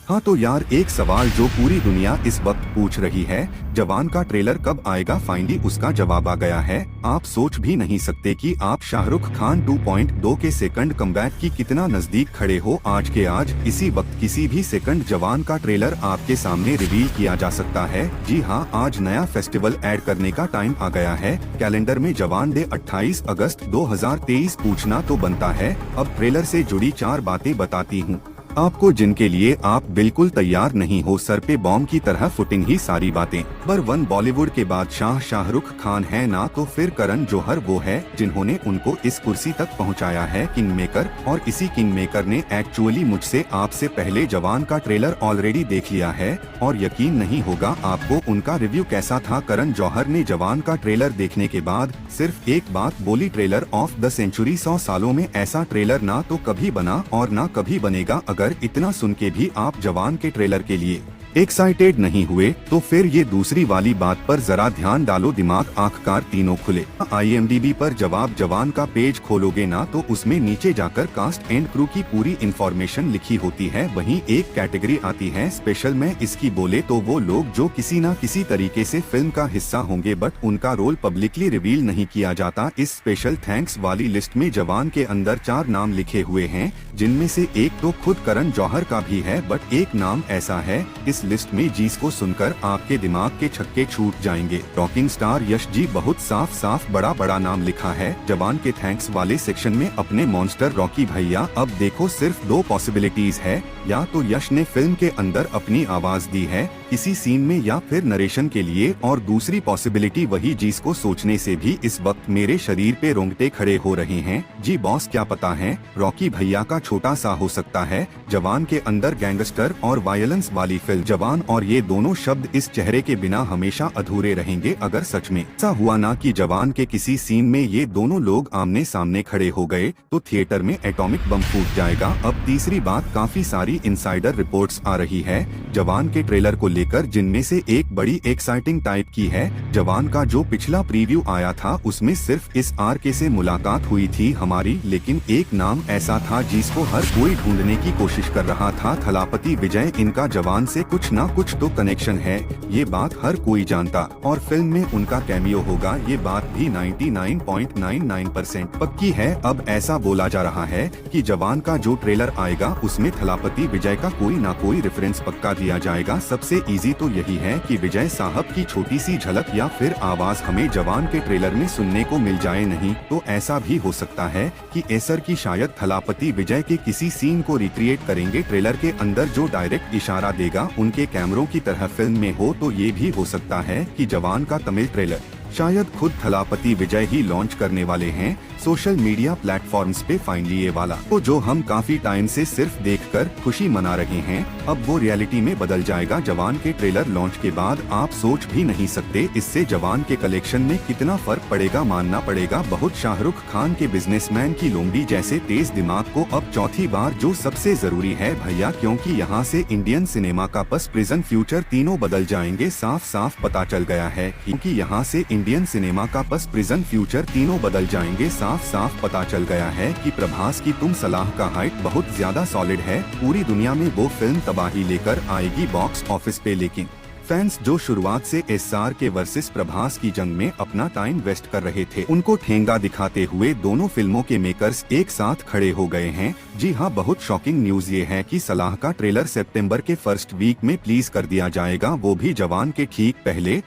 हाँ तो यार, एक सवाल जो पूरी दुनिया इस वक्त पूछ रही है, जवान का ट्रेलर कब आएगा? फाइनली उसका जवाब आ गया है। आप सोच भी नहीं सकते कि आप शाहरुख खान 2.2 के सेकंड कमबैक की कितना नजदीक खड़े हो। आज के आज इसी वक्त किसी भी सेकंड जवान का ट्रेलर आपके सामने रिवील किया जा सकता है। जी हाँ, आज नया फेस्टिवल ऐड करने का टाइम आ गया है। कैलेंडर में जवान डे 28 अगस्त 2023 पूछना तो बनता है। अब ट्रेलर से जुड़ी 4 बातें बताती हूँ आपको, जिनके लिए आप बिल्कुल तैयार नहीं हो। सर पे बॉम्ब की तरह फुटिंग ही सारी बातें। नंबर 1, बॉलीवुड के बादशाह शाहरुख खान है ना तो फिर करण जौहर वो है जिन्होंने उनको इस कुर्सी तक पहुंचाया है, किंग मेकर। और इसी किंग मेकर ने एक्चुअली मुझसे आपसे पहले जवान का ट्रेलर ऑलरेडी देख लिया है और यकीन नहीं होगा आपको उनका रिव्यू कैसा था। करण जौहर ने जवान का ट्रेलर देखने के बाद सिर्फ एक बात बोली, ट्रेलर ऑफ द सेंचुरी। 100 सालों में ऐसा ट्रेलर ना तो कभी बना और ना कभी बनेगा। अगर इतना सुन के भी आप जवान के ट्रेलर के लिए एक्साइटेड नहीं हुए तो फिर ये दूसरी वाली बात पर जरा ध्यान डालो। दिमाग आंख कार तीनों खुले। IMDb पर जवान का पेज खोलोगे ना तो उसमें नीचे जाकर कास्ट एंड क्रू की पूरी इंफॉर्मेशन लिखी होती है। वहीं एक कैटेगरी आती है स्पेशल में। इसकी बोले तो वो लोग जो किसी न किसी तरीके से फिल्म का हिस्सा होंगे बट उनका रोल पब्लिकली रिवील नहीं किया जाता। इस स्पेशल थैंक्स वाली लिस्ट में जवान के अंदर 4 नाम लिखे हुए हैं, जिनमें से एक तो खुद करण जौहर का भी है, बट एक नाम ऐसा है इस लिस्ट में जिसको सुनकर आपके दिमाग के छक्के छूट जाएंगे। Rocking star Yash ji. बहुत साफ साफ बड़ा बड़ा नाम लिखा है जवान के थैंक्स वाले सेक्शन में, अपने मॉन्स्टर रॉकी भैया। अब देखो सिर्फ 2 पॉसिबिलिटीज है, या तो यश ने फिल्म के अंदर अपनी आवाज दी है किसी सीन में या फिर नरेशन के लिए, और दूसरी पॉसिबिलिटी वही जिसको सोचने से भी इस वक्त मेरे शरीर पे रोंगटे खड़े हो रहे हैं। जी बॉस, क्या पता है रॉकी भैया का छोटा सा हो सकता है जवान के अंदर गैंगस्टर और वायलेंस वाली फिल्म जवान, और ये दोनों शब्द इस चेहरे के बिना हमेशा अधूरे रहेंगे। अगर सच में ऐसा हुआ ना कि जवान के किसी सीन में ये दोनों लोग आमने सामने खड़े हो गए तो थिएटर में एटॉमिक बम फूट जाएगा। अब तीसरी बात, काफी सारी इनसाइडर रिपोर्ट्स आ रही है जवान के ट्रेलर को लेकर, जिनमें से एक बड़ी एक्साइटिंग टाइप की है। जवान का जो पिछला प्रीव्यू आया था उसमें सिर्फ इस RK से मुलाकात हुई थी हमारी, लेकिन एक नाम ऐसा था जिसको हर कोई ढूंढने की कोशिश कर रहा था, थलापति विजय। इनका जवान से कुछ ना कुछ तो कनेक्शन है, ये बात हर कोई जानता, और फिल्म में उनका कैमियो होगा ये बात भी 99.99% पक्की है। अब ऐसा बोला जा रहा है कि जवान का जो ट्रेलर आएगा उसमें थलापति विजय का कोई ना कोई रेफरेंस पक्का दिया जाएगा। सबसे इजी तो यही है कि विजय साहब की छोटी सी झलक या फिर आवाज हमें जवान के ट्रेलर में सुनने को मिल जाए। नहीं तो ऐसा भी हो सकता है कि एसर की शायद थलापति विजय के किसी सीन को रिक्रिएट करेंगे ट्रेलर के अंदर, जो डायरेक्ट इशारा देगा उनके कैमरों की तरह फिल्म में हो। तो ये भी हो सकता है कि जवान का तमिल ट्रेलर शायद खुद थलापति विजय ही लॉन्च करने वाले हैं सोशल मीडिया प्लेटफॉर्म्स पे। फाइनली ये वाला तो जो हम काफी टाइम से सिर्फ देखकर खुशी मना रहे हैं, अब वो रियलिटी में बदल जाएगा जवान के ट्रेलर लॉन्च के बाद। आप सोच भी नहीं सकते इससे जवान के कलेक्शन में कितना फर्क पड़ेगा। मानना पड़ेगा बहुत शाहरुख खान के बिजनेसमैन की लोमड़ी जैसे तेज दिमाग को अब चौथी बार जो सबसे जरूरी है भैया, क्योंकि यहाँ से इंडियन सिनेमा का पस प्रेजेंट फ्यूचर तीनों बदल जाएंगे। साफ साफ पता चल गया है क्योंकि यहाँ से इंडियन सिनेमा का पस प्रेजेंट फ्यूचर तीनों बदल जाएंगे। साफ साफ पता चल गया है कि प्रभास की तुम सलाह का हाइट बहुत ज्यादा सॉलिड है। पूरी दुनिया में वो फिल्म तबाही लेकर आएगी बॉक्स ऑफिस पे, लेकिन फैंस जो शुरुआत से SRK वर्सेस प्रभास की जंग में अपना टाइम वेस्ट कर रहे थे, उनको ठेंगा दिखाते हुए दोनों फिल्मों के मेकर्स एक साथ खड़े हो गए हैं। जी हाँ, बहुत शॉकिंग न्यूज ये है कि सलाह का ट्रेलर सितंबर के फर्स्ट वीक में रिलीज कर दिया जाएगा, वो भी जवान के ठीक पहले।